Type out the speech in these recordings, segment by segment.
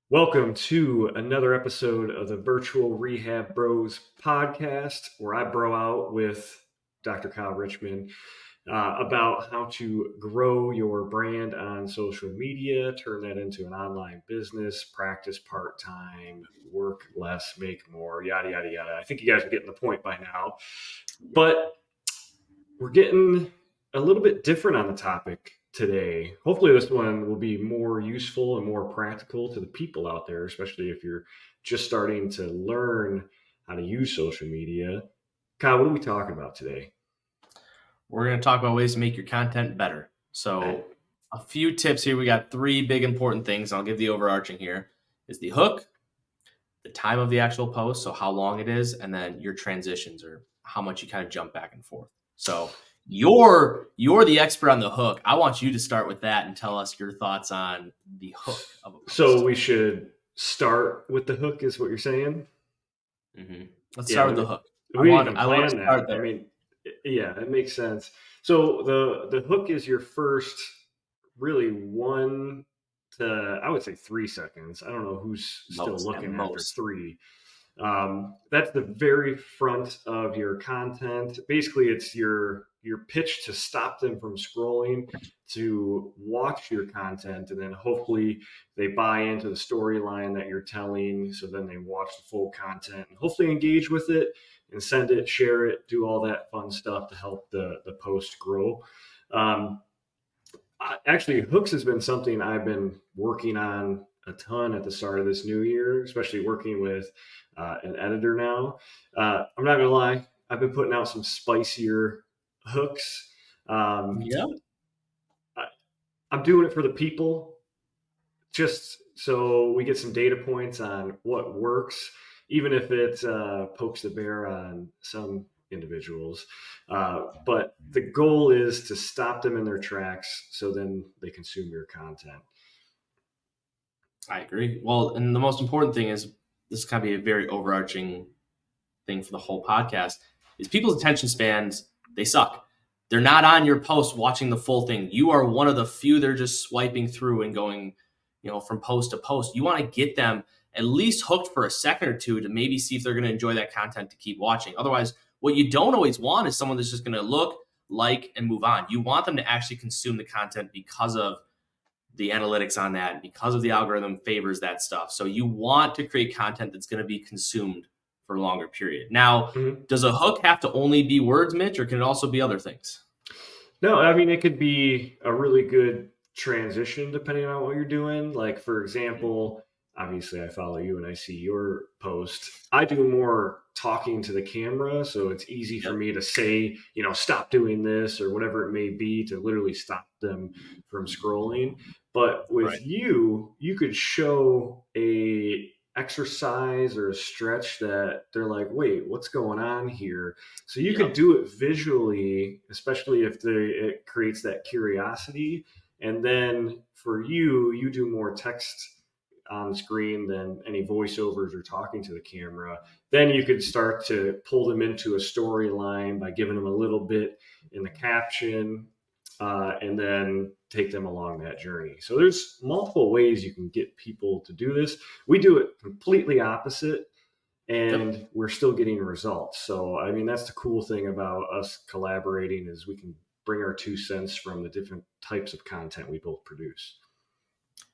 Welcome to another episode of the Virtual Rehab Bros podcast, where I bro out with Dr. Kyle Richmond about how to grow your brand on social media, turn that into an online business, practice part time, work less, make more, yada, yada, yada. I think you guys are getting the point by now. But we're getting a little bit different on the topic today. Hopefully, this one will be more useful and more practical to the people out there, especially if you're just starting to learn how to use social media. Kyle, what are we talking about today? We're going to talk about ways to make your content better. So, a few tips here. We got three big important things. I'll give the overarching here is the hook, the time of the actual post, so how long it is, and then your transitions or how much you kind of jump back and forth. So, you're the expert on the hook. I want you to start with that and tell us your thoughts on the hook of a post. So we should start with the hook, is what you're saying? Mm-hmm. Let's start with the hook. I want to start there. I mean, yeah, it makes sense. So the hook is your first really 1 to, I would say, 3 seconds. I don't know who's still looking after 3. That's the very front of your content. Basically, it's your pitch to stop them from scrolling, to watch your content, and then hopefully they buy into the storyline that you're telling. So then they watch the full content and hopefully engage with it and send it, share it, do all that fun stuff to help the post grow. Actually, hooks has been something I've been working on a ton at the start of this new year, especially working with an editor now. I'm not gonna lie, I've been putting out some spicier hooks. I'm doing it for the people, just so we get some data points on what works, even if it pokes the bear on some individuals. But the goal is to stop them in their tracks so then they consume your content. I agree. Well, and the most important thing is, this can be a very overarching thing for the whole podcast, is people's attention spans, they suck. They're not on your post watching the full thing. You are one of the few they're just swiping through and going, from post to post. You want to get them at least hooked for a second or two to maybe see if they're going to enjoy that content to keep watching. Otherwise, what you don't always want is someone that's just going to look, like, and move on. You want them to actually consume the content because of the analytics on that, because of the algorithm favors that stuff. So you want to create content that's going to be consumed for a longer period. Now, Does a hook have to only be words, Mitch, or can it also be other things? No, I mean, it could be a really good transition depending on what you're doing. Like, for example, obviously I follow you and I see your post. I do more talking to the camera, so it's easy for me to say, stop doing this or whatever it may be, to literally stop them from scrolling. But with you could show a exercise or a stretch that they're like, wait, what's going on here? So you could do it visually, especially if it creates that curiosity. And then for you do more text on screen than any voiceovers or talking to the camera. Then you could start to pull them into a storyline by giving them a little bit in the caption, and then take them along that journey. So there's multiple ways you can get people to do this. We do it completely opposite, and we're still getting results. So, I mean, that's the cool thing about us collaborating, is we can bring our 2 cents from the different types of content we both produce.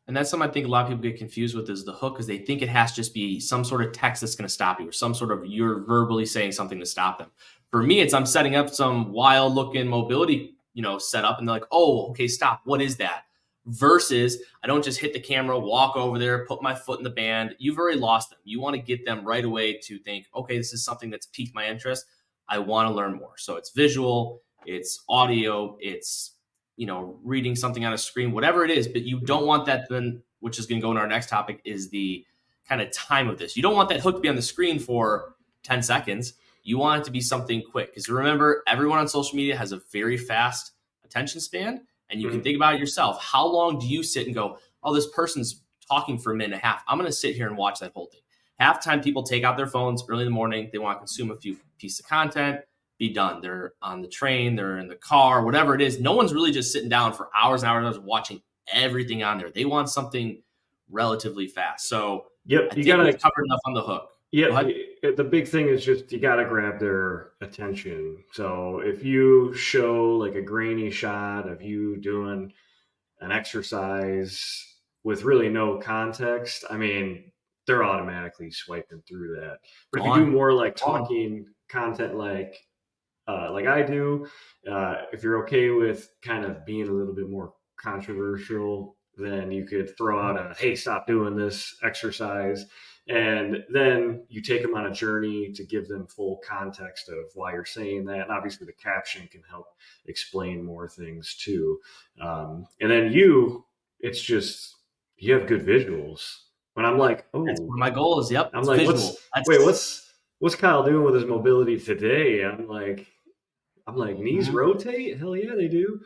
And that's something I think a lot of people get confused with, is the hook, because they think it has to just be some sort of text that's going to stop you, or some sort of you're verbally saying something to stop them. For me, it's I'm setting up some wild looking mobility, setup, and they're like, oh, okay, stop. What is that? Versus I don't just hit the camera, walk over there, put my foot in the band. You've already lost them. You want to get them right away to think, okay, this is something that's piqued my interest. I want to learn more. So it's visual, it's audio, it's reading something on a screen, whatever it is, but you don't want that then, which is going to go in our next topic, is the kind of time of this. You don't want that hook to be on the screen for 10 seconds. You want it to be something quick, because remember, everyone on social media has a very fast attention span, and you can think about it yourself. How long do you sit and go, oh, this person's talking for a minute and a half. I'm going to sit here and watch that whole thing. Half the time people take out their phones early in the morning. They want to consume a few pieces of content, be done. They're on the train, they're in the car, whatever it is. No one's really just sitting down for hours and hours watching everything on there. They want something relatively fast. So Yep, I you think gotta. we've covered enough on the hook. Go Yeah, ahead. the big thing is just you got to grab their attention. So if you show like a grainy shot of you doing an exercise with really no context, I mean, they're automatically swiping through that. But if you do Gone. more like Gone. talking content, like I do, if you're okay with kind of being a little bit more controversial, then you could throw out a "Hey, stop doing this exercise," and then you take them on a journey to give them full context of why you're saying that. And obviously, the caption can help explain more things too. And then it's just you have good visuals. When I'm like, That's oh, one of my goals. Yep. I'm It's like, visual. wait, That's what's Kyle doing with his mobility today? I'm like, knees Mhm. rotate? Hell yeah, they do.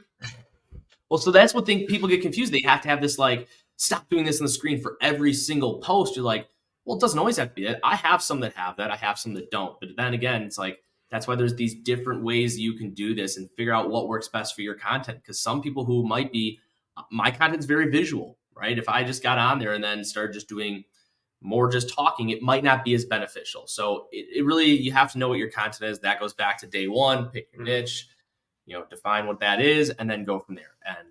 Well, so that's what people get confused. They have to have this like, stop doing this on the screen for every single post. You're like, well, it doesn't always have to be that. I have some that have that. I have some that don't. But then again, it's like, that's why there's these different ways you can do this and figure out what works best for your content. Because some people who might be, my content's very visual, right? If I just got on there and then started just doing more just talking, it might not be as beneficial. So it really, you have to know what your content is. That goes back to day one, pick your niche, define what that is, and then go from there. And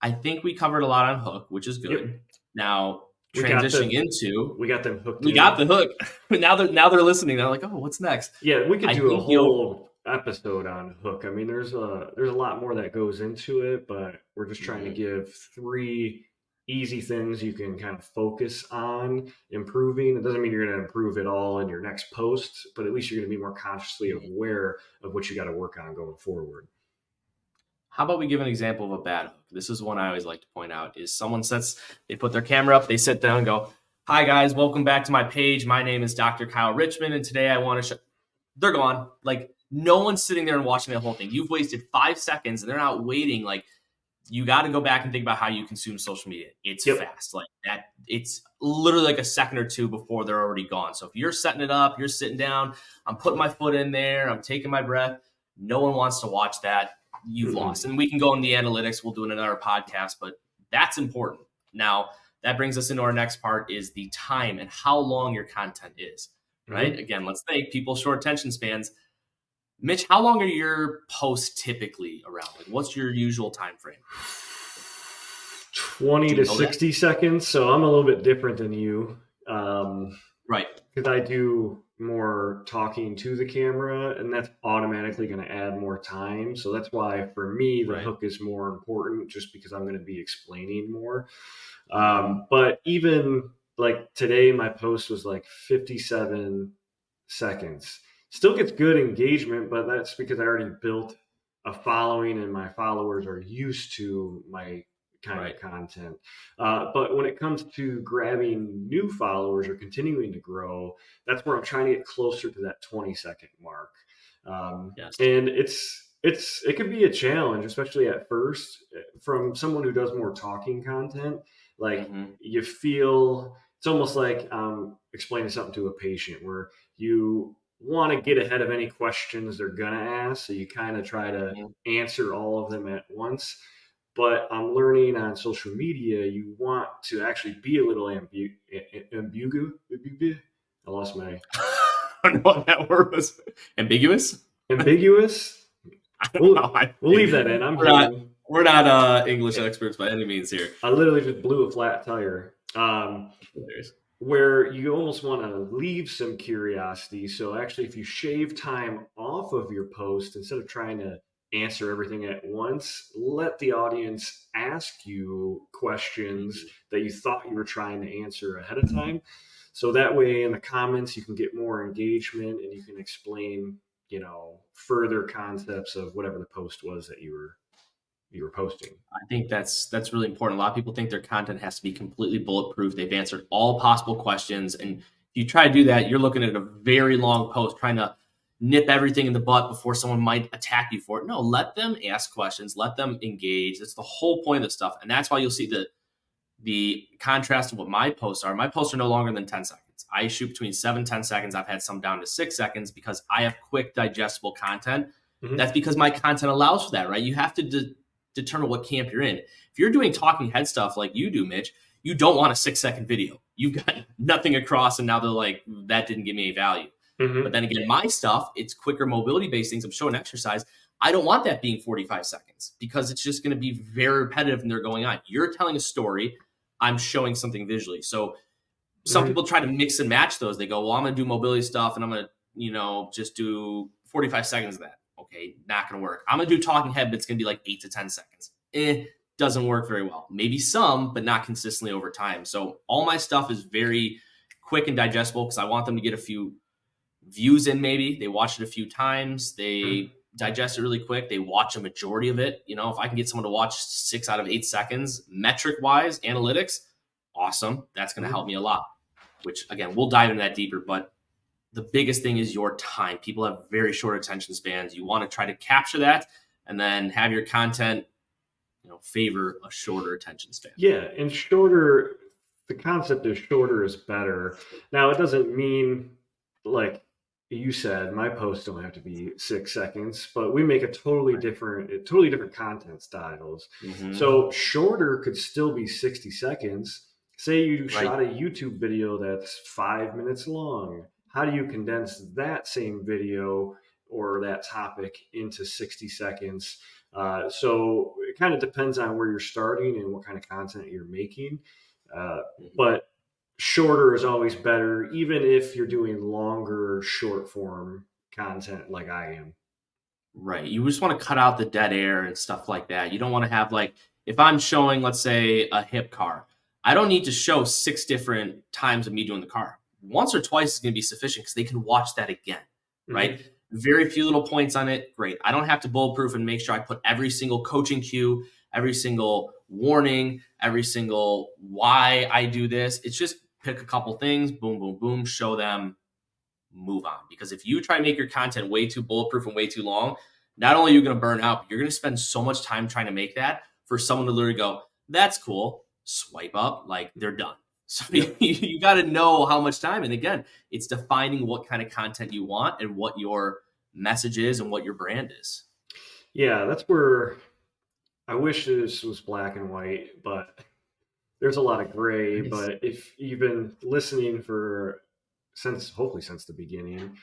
I think we covered a lot on hook, which is good. Yep. Now We got transitioning them. into, We got them hooked we in. got the hook. now they're listening. They're like, oh, what's next? Yeah, we could I do a think whole episode on hook. I mean, there's a lot more that goes into it, but we're just trying to give 3 easy things you can kind of focus on improving. It doesn't mean you're going to improve it all in your next post, but at least you're going to be more consciously aware of what you got to work on going forward. How about we give an example of a bad hook? This is one I always like to point out is someone they put their camera up, they sit down and go, hi guys, welcome back to my page. My name is Dr. Kyle Richmond. And today I want to show, they're gone. Like no one's sitting there and watching that whole thing. You've wasted 5 seconds and they're not waiting. Like you got to go back and think about how you consume social media. It's fast like that. It's literally like a second or two before they're already gone. So if you're setting it up, you're sitting down, I'm putting my foot in there, I'm taking my breath. No one wants to watch that. You've lost. And we can go in the analytics. We'll do it in another podcast, but that's important. Now, that brings us into our next part is the time and how long your content is, right? Again, let's think people short attention spans. Mitch, how long are your posts typically around? Like, what's your usual time frame? 20 to 60 seconds. So I'm a little bit different than you. Right. Because I do more talking to the camera, and that's automatically going to add more time. So that's why, for me, the hook is more important, just because I'm going to be explaining more. But even like today, my post was like 57 seconds. Still gets good engagement, but that's because I already built a following, and my followers are used to my kind of content. But when it comes to grabbing new followers or continuing to grow, that's where I'm trying to get closer to that 20-second mark. And it can be a challenge, especially at first, from someone who does more talking content. Like you feel it's almost like explaining something to a patient where you want to get ahead of any questions they're gonna ask, so you kind of try to answer all of them at once. But I'm learning on social media, you want to actually be a little ambiguous. I lost my. I don't know what that word was. Ambiguous? Ambiguous? We'll leave that in. We're not English experts by any means here. I literally just blew a flat tire. Where you almost want to leave some curiosity. So actually, if you shave time off of your post, instead of trying to answer everything at once, let the audience ask you questions that you thought you were trying to answer ahead of time. So that way in the comments, you can get more engagement and you can explain, further concepts of whatever the post was that you were posting. I think that's really important. A lot of people think their content has to be completely bulletproof. They've answered all possible questions. And if you try to do that, you're looking at a very long post trying to nip everything in the butt before someone might attack you for it. No, let them ask questions, let them engage. That's the whole point of this stuff. And that's why you'll see the contrast of what my posts are. My posts are no longer than 10 seconds. I shoot between 7-10 seconds. I've had some down to 6 seconds because I have quick digestible content. That's because my content allows for that, right? You have to determine what camp you're in. If you're doing talking head stuff like you do, Mitch, You don't want a 6-second video. You've got nothing across, and now they're like, that didn't give me any value. Mm-hmm. But then again, my stuff, it's quicker mobility-based things. I'm showing exercise. I don't want that being 45 seconds because it's just going to be very repetitive and they're going on. You're telling a story. I'm showing something visually. So some people try to mix and match those. They go, well, I'm going to do mobility stuff and I'm going to, just do 45 seconds of that. Okay, not going to work. I'm going to do talking head, but it's going to be like 8 to 10 seconds. Doesn't work very well. Maybe some, but not consistently over time. So all my stuff is very quick and digestible because I want them to get a few views in. Maybe they watch it a few times. They digest it really quick. They watch a majority of it. If I can get someone to watch 6 out of 8 seconds, metric wise, analytics, awesome. That's going to help me a lot, which again, we'll dive into that deeper. But the biggest thing is your time. People have very short attention spans. You want to try to capture that and then have your content, favor a shorter attention span. Yeah. And the concept is shorter is better. Now, it doesn't mean, like you said, my posts don't have to be 6 seconds, but we make totally different content styles. Mm-hmm. So shorter could still be 60 seconds. Say you shot a YouTube video that's 5 minutes long. How do you condense that same video or that topic into 60 seconds? So it kind of depends on where you're starting and what kind of content you're making. But shorter is always better, even if you're doing longer short form content like I am. Right. You just want to cut out the dead air and stuff like that. You don't want to have if I'm showing, let's say, a hip car, I don't need to show 6 different times of me doing the car. Once or twice is going to be sufficient because they can watch that again, right? Mm-hmm. Very few little points on it. Great. I don't have to bulletproof and make sure I put every single coaching cue, every single warning, every single why I do this. It's just pick a couple things, boom, boom, boom, show them, move on. Because if you try to make your content way too bulletproof and way too long, not only are you going to burn out, but you're going to spend so much time trying to make that for someone to literally go, that's cool, swipe up, they're done. So you got to know how much time. And again, it's defining what kind of content you want and what your message is and what your brand is. Yeah, that's where I wish this was black and white, but there's a lot of gray. But if you've been listening hopefully since the beginning,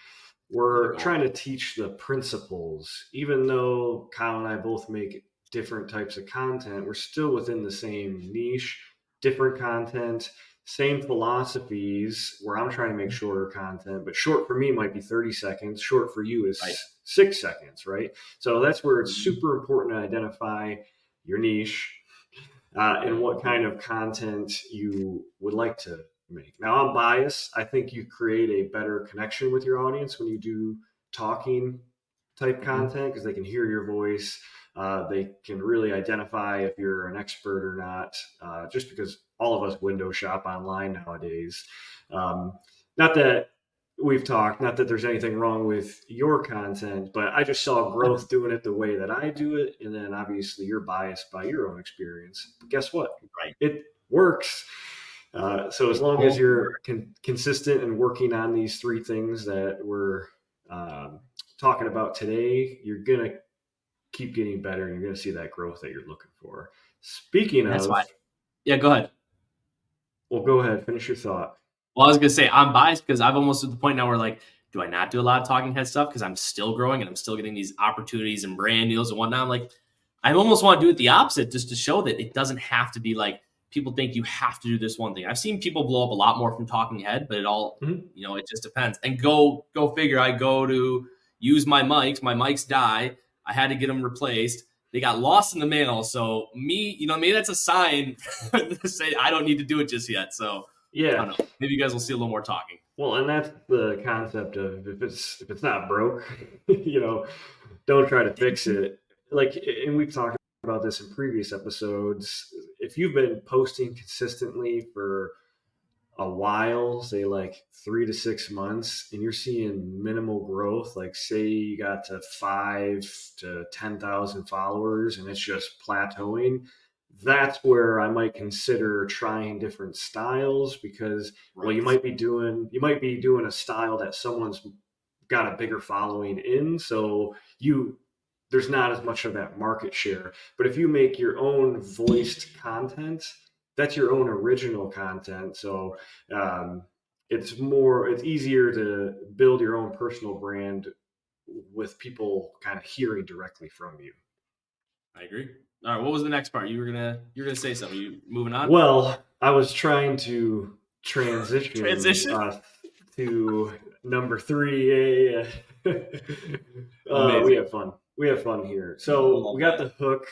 we're trying to teach the principles. Even though Kyle and I both make different types of content, we're still within the same niche, different content, same philosophies, where I'm trying to make shorter content, but short for me might be 30 seconds. Short for you is 6 seconds, right? So that's where it's super important to identify your niche and what kind of content you would like to make. Now, I'm biased. I think you create a better connection with your audience when you do talking type content because they can hear your voice. They can really identify if you're an expert or not, just because all of us window shop online nowadays. Not that we've talked, not that there's anything wrong with your content, but I just saw growth doing it the way that I do it. And then obviously you're biased by your own experience. But guess what? Right. It works. So as long as you're consistent and working on these 3 things that we're talking about today, you're going to keep getting better and you're going to see that growth that you're looking for. Speaking of... go ahead. Well, go ahead. Finish your thought. Well, I was going to say I'm biased because I've almost at the point now where do I not do a lot of talking head stuff because I'm still growing and I'm still getting these opportunities and brand deals and whatnot. I'm I almost want to do it the opposite just to show that it doesn't have to be people think you have to do this one thing. I've seen people blow up a lot more from talking head, but it all, it just depends. And go figure. I go to use my mics die. I had to get them replaced. They got lost in the mail. So maybe that's a sign to say I don't need to do it just yet. So yeah, I don't know. Maybe you guys will see a little more talking. Well, and that's the concept of if it's not broke, don't try to fix it. And we've talked about this in previous episodes. If you've been posting consistently for a while, say 3 to 6 months, and you're seeing minimal growth, say you got to 5 to 10,000 followers and it's just plateauing, that's where I might consider trying different styles because you might be doing a style that someone's got a bigger following in, so there's not as much of that market share. But if you make your own voiced content that's your own original content. So it's easier to build your own personal brand with people kind of hearing directly from you. I agree. All right, what was the next part? You were gonna say something. You moving on? Well, I was trying to transition Transition. us to number three. Yeah, we Amazing. have fun. We have fun here. I So love we got that. the hook.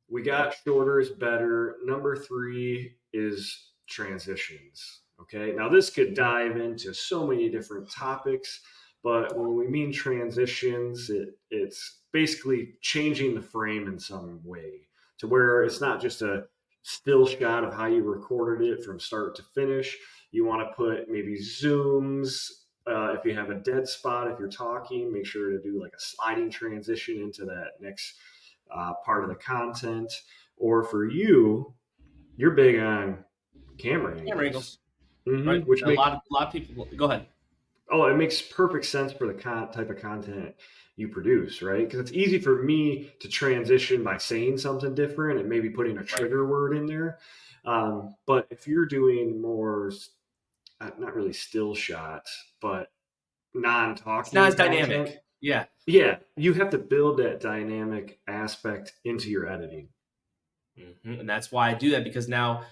We got shorter is better. Number three is transitions. Okay. Now this could dive into so many different topics, but when we mean transitions, it's basically changing the frame in some way to where it's not just a still shot of how you recorded it from start to finish. You want to put maybe zooms. If you have a dead spot, if you're talking, make sure to do like a sliding transition into that next part of the content. Or for you, you're big on camera Camera angles, angles, right? which And a makes lot of people. Go ahead. it makes perfect sense for the type of content you produce, right? Because it's easy for me to transition by saying something different and maybe putting a Right. trigger word in there. But if you're doing more, not really still shots, but It's not non-talking as content, dynamic. Yeah. yeah, you have to build that dynamic aspect into your editing. And that's why I do that, because now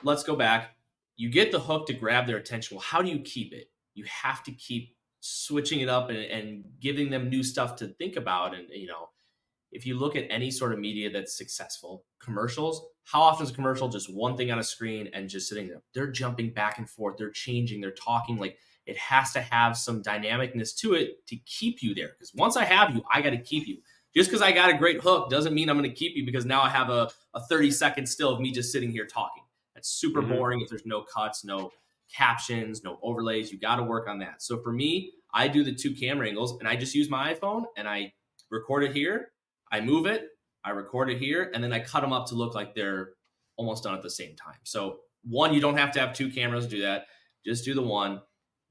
let's go back. You get the hook to grab their attention. Well, how do you keep it? You have to keep switching it up and giving them new stuff to think about. And, if you look at any sort of media that's successful, commercials, how often is a commercial just one thing on a screen and just sitting there? They're jumping back and forth. They're changing. They're talking. Like, it has to have some dynamicness to it to keep you there. Because once I have you, I got to keep you. Just because I got a great hook doesn't mean I'm going to keep you because now I have a 30-second still of me just sitting here talking. That's super Mm-hmm. boring if there's no cuts, no captions, no overlays. You got to work on that. So for me, I do the 2 camera angles and I just use my iPhone and I record it here. I move it, I record it here, and then I cut them up to look like they're almost done at the same time. So one, you don't have to have 2 cameras to do that. Just do the one.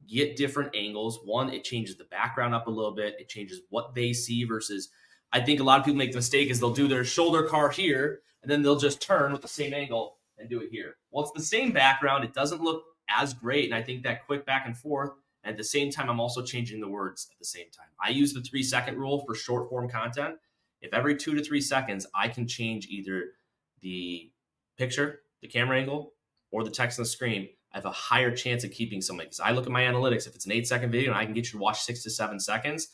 Get different angles. One, it changes the background up a little bit. It changes what they see versus, I think a lot of people make the mistake is they'll do their shoulder car here, and then they'll just turn with the same angle and do it here. Well, it's the same background. It doesn't look as great, and I think that quick back and forth, and at the same time, I'm also changing the words at the same time. I use the 3-second rule for short form content. If every 2 to 3 seconds I can change either the picture, the camera angle, or the text on the screen, I have a higher chance of keeping something. Because I look at my analytics, if it's an 8-second video and I can get you to watch 6 to 7 seconds,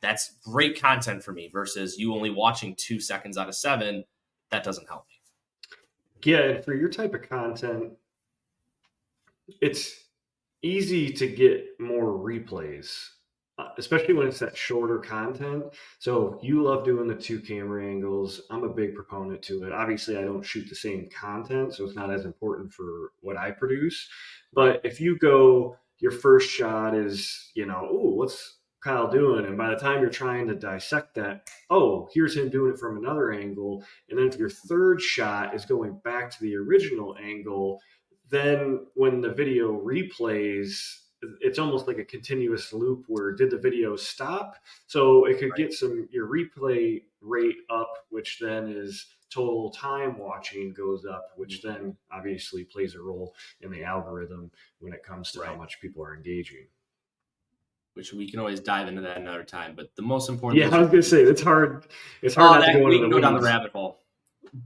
that's great content for me versus you only watching 2 seconds out of 7. That doesn't help me. Yeah, and for your type of content, it's easy to get more replays, especially when it's that shorter content. So you love doing the 2 camera angles. I'm a big proponent to it. Obviously, I don't shoot the same content, so it's not as important for what I produce. But if you go, your first shot is, oh, what's Kyle doing? And by the time you're trying to dissect that, oh, here's him doing it from another angle. And then if your third shot is going back to the original angle, then when the video replays, it's almost like a continuous loop where did the video stop? So it could get your replay rate up, which then is total time watching goes up, which then obviously plays a role in the algorithm when it comes to how much people are engaging. Which we can always dive into that another time. But the most important I was gonna say it's hard. It's hard not to go we into can the go down the weeds. rabbit hole.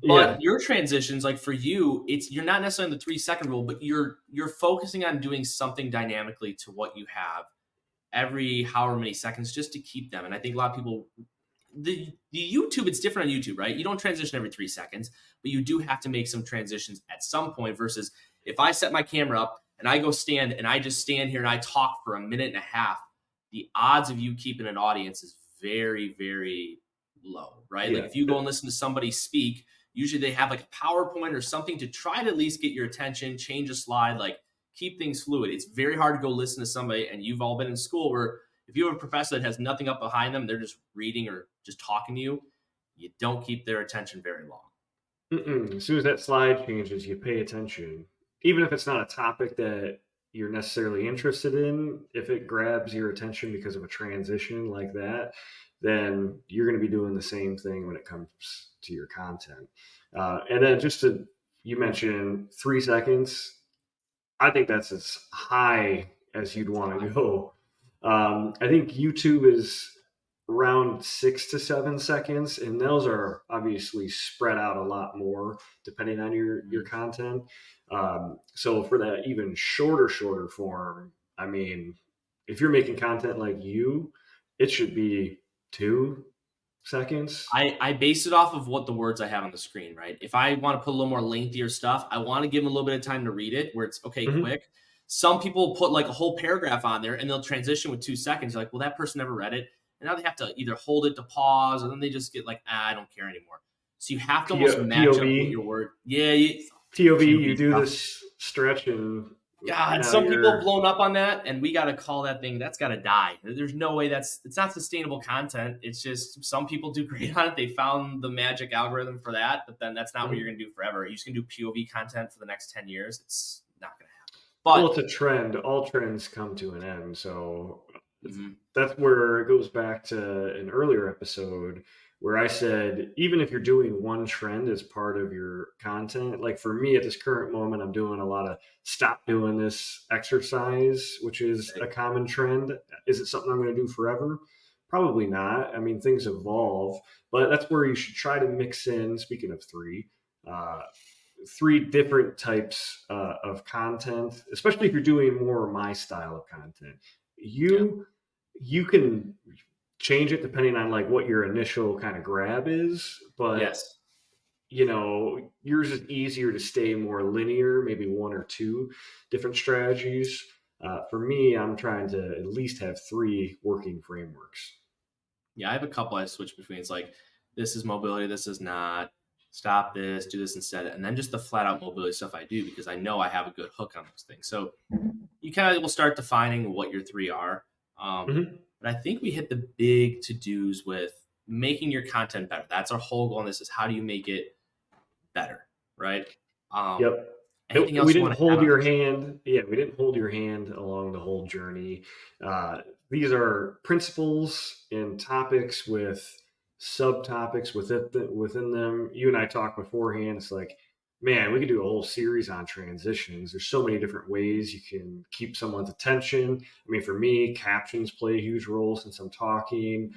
But your transitions, like for you, you're not necessarily in the 3-second rule, but you're focusing on doing something dynamically to what you have every however many seconds just to keep them. And I think a lot of people, the YouTube, it's different on YouTube, right? You don't transition every 3 seconds, but you do have to make some transitions at some point versus if I set my camera up and I go stand and I just stand here and I talk for a minute and a half, the odds of you keeping an audience is very, very low, right? Like if you go and listen to somebody speak, usually they have like a PowerPoint or something to try to at least get your attention, change a slide, like keep things fluid. It's very hard to go listen to somebody, and you've all been in school where if you have a professor that has nothing up behind them, they're just reading or just talking to you, you don't keep their attention very long. As soon as that slide changes, you pay attention. Even if it's not a topic that you're necessarily interested in, if it grabs your attention because of a transition like that, then you're going to be doing the same thing when it comes to your content. And then just to you mentioned 3 seconds. I think that's as high as you'd want to go. I think YouTube is around 6 to 7 seconds, and those are obviously spread out a lot more depending on your content. So for that even shorter form, I mean, if you're making content like you, it should be 2 seconds. I base it off of what the words I have on the screen, right? If I want to put a little more lengthier stuff, I want to give them a little bit of time to read it where it's okay, Mhm. quick. Some people put like a whole paragraph on there and they'll transition with 2 seconds. You're like, well, that person never read it. And now they have to either hold it to pause and then they just get like, I don't care anymore. So you have to almost match up with your POV, word. Yeah, POV, you POV do stuff. this stretch, and God, now some people have you're blown up on that, and we got to call that thing. That's got to die. There's no way it's not sustainable content. It's just some people do great on it. They found the magic algorithm for that, but then that's not what you're going to do forever. You're just going to do POV content for the next 10 years. It's not going to happen. well, But it's a trend. All trends come to an end. So mhm, that's where it goes back to an earlier episode where I said, even if you're doing one trend as part of your content, like for me at this current moment, I'm doing a lot of stop doing this exercise, which is a common trend. Is it something I'm going to do forever? Probably not. I mean, things evolve, but that's where you should try to mix in, speaking of uh, three different types of content, especially if you're doing more my style of content. yeah, You can change it depending on like what your initial kind of grab is, but yes, yours is easier to stay more linear, maybe one or two different strategies. For me, I'm trying to at least have three working frameworks. yeah. I have a couple I switch between. It's like this is mobility, this is not. Stop this, do this instead, and then just the flat out mobility stuff I do because I know I have a good hook on those things. So you kind of will start defining what your three are. Hmm. But I think we hit the big to dos with making your content better. That's our whole goal. And this is how do you make it better, right? Um, Yep. anything We else you didn't want to add hold on your this? hand. Yeah, we didn't hold your hand along the whole journey. Uh, these are principles and topics with subtopics within them. You and I talked beforehand. It's like, man, we could do a whole series on transitions. There's so many different ways you can keep someone's attention. I mean, for me, captions play a huge role since I'm talking.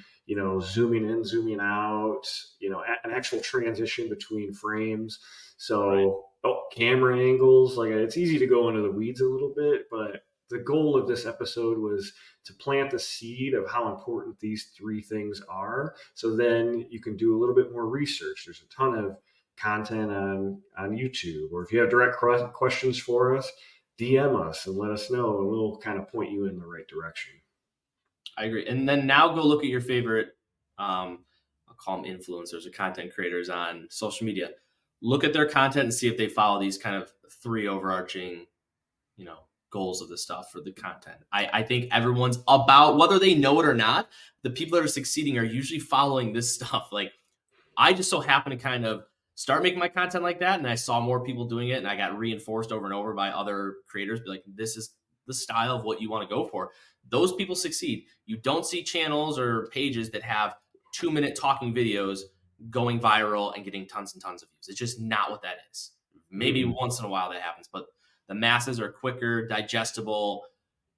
Zooming in, zooming out. An actual transition between frames. Right. So, camera angles, like it's easy to go into the weeds a little bit, but the goal of this episode was to plant the seed of how important these three things are. So then you can do a little bit more research. There's a ton of content on YouTube, or if you have direct questions for us, DM us and let us know, and we'll kind of point you in the right direction. I agree. And then now go look at your favorite, I'll call them influencers or content creators on social media. Look at their content and see if they follow these kind of three overarching, goals of the stuff for the content. I think everyone's about, whether they know it or not, the people that are succeeding are usually following this stuff. Like I just so happen to kind of start making my content like that, and I saw more people doing it, and I got reinforced over and over by other creators. Be like, this is the style of what you want to go for. Those people succeed. You don't see channels or pages that have 2-minute talking videos going viral and getting tons and tons of views. It's just not what that is. Maybe Mm-mm. once in a while that happens, but the masses are quicker, digestible,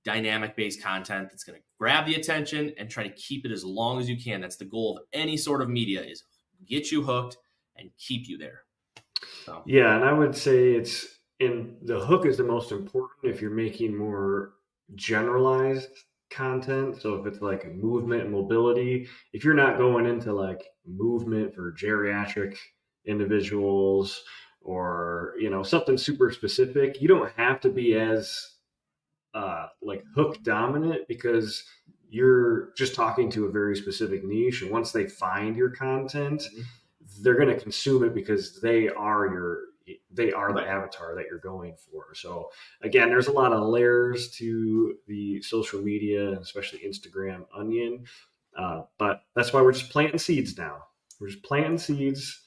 dynamic based content that's going to grab the attention and try to keep it as long as you can. That's the goal of any sort of media, is get you hooked and keep you there. So Yeah, and I would say the hook is the most important if you're making more generalized content. So if it's like movement and mobility, if you're not going into like movement for geriatric individuals or something super specific, you don't have to be as like hook dominant because you're just talking to a very specific niche. And once they find your content, they're going to consume it because they are the right. avatar that you're going for. So again, there's a lot of layers to the social media and especially Instagram onion. But that's why we're just planting seeds now. We're just planting seeds,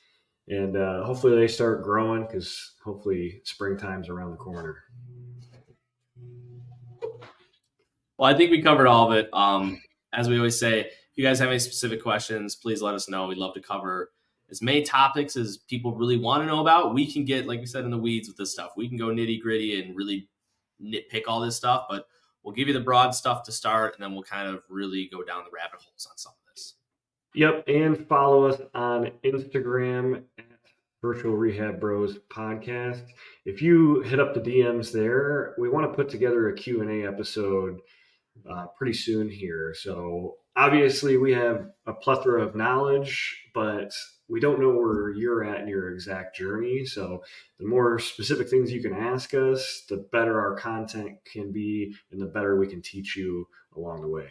and hopefully they start growing because hopefully springtime's around the corner. Well, I think we covered all of it. As we always say, if you guys have any specific questions, please let us know. We'd love to cover as many topics as people really want to know about. We can get, like we said, in the weeds with this stuff. We can go nitty gritty and really nitpick all this stuff, but we'll give you the broad stuff to start, and then we'll kind of really go down the rabbit holes on some of this. Yep, and follow us on Instagram at Virtual Rehab Bros Podcast. If you hit up the DMs there, we want to put together a Q&A episode pretty soon here. So obviously we have a plethora of knowledge, but we don't know where you're at in your exact journey. So the more specific things you can ask us, the better our content can be and the better we can teach you along the way.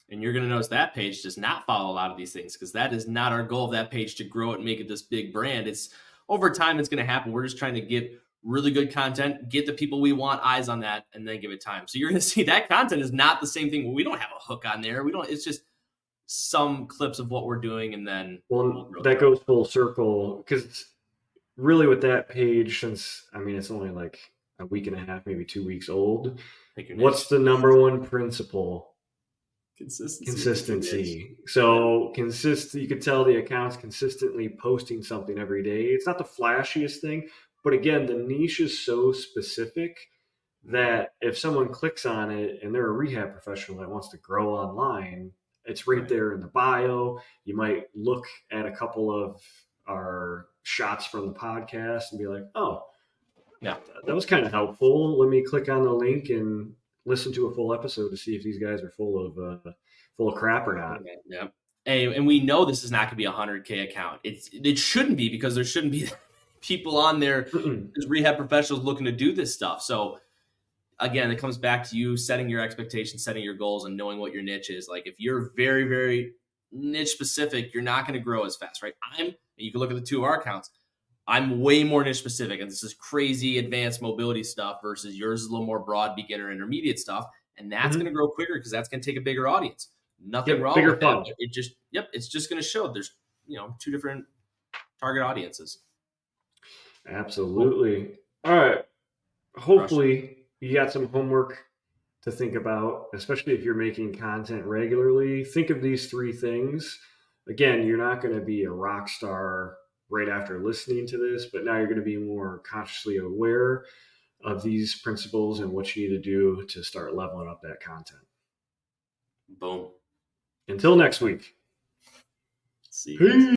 And you're going to notice that page does not follow a lot of these things, because that is not our goal of that page, to grow it and make it this big brand. It's over time, it's going to happen. We're just trying to get really good content, get the people we want eyes on that, and then give it time. So you're going to see that content is not the same thing. We don't have a hook on there. It's just some clips of what we're doing. And then that goes full circle, because really with that page, since, it's only like a week and a half, maybe 2 weeks old. What's the number one principle? Consistency. So you could tell the account's consistently posting something every day. It's not the flashiest thing, but again, the niche is so specific that if someone clicks on it and they're a rehab professional that wants to grow online, it's right there in the bio. You might look at a couple of our shots from the podcast and be like, oh, yeah, that was kind of helpful. Let me click on the link and listen to a full episode to see if these guys are full of crap or not. Yeah. And we know this is not going to be a 100K account. It shouldn't be, because there shouldn't be people on there as rehab professionals looking to do this stuff. So again, it comes back to you setting your expectations, setting your goals, and knowing what your niche is. Like, if you're very, very niche specific, you're not going to grow as fast, right? You can look at the two of our accounts. I'm way more niche specific, and this is crazy advanced mobility stuff, versus yours is a little more broad, beginner, intermediate stuff. And that's going to grow quicker, because that's going to take a bigger audience. Nothing wrong with that. It's just going to show there's, two different target audiences. Absolutely. All right. Hopefully you got some homework to think about, especially if you're making content regularly. Think of these 3 things. Again, you're not going to be a rock star right after listening to this, but now you're going to be more consciously aware of these principles and what you need to do to start leveling up that content. Boom. Until next week. See you.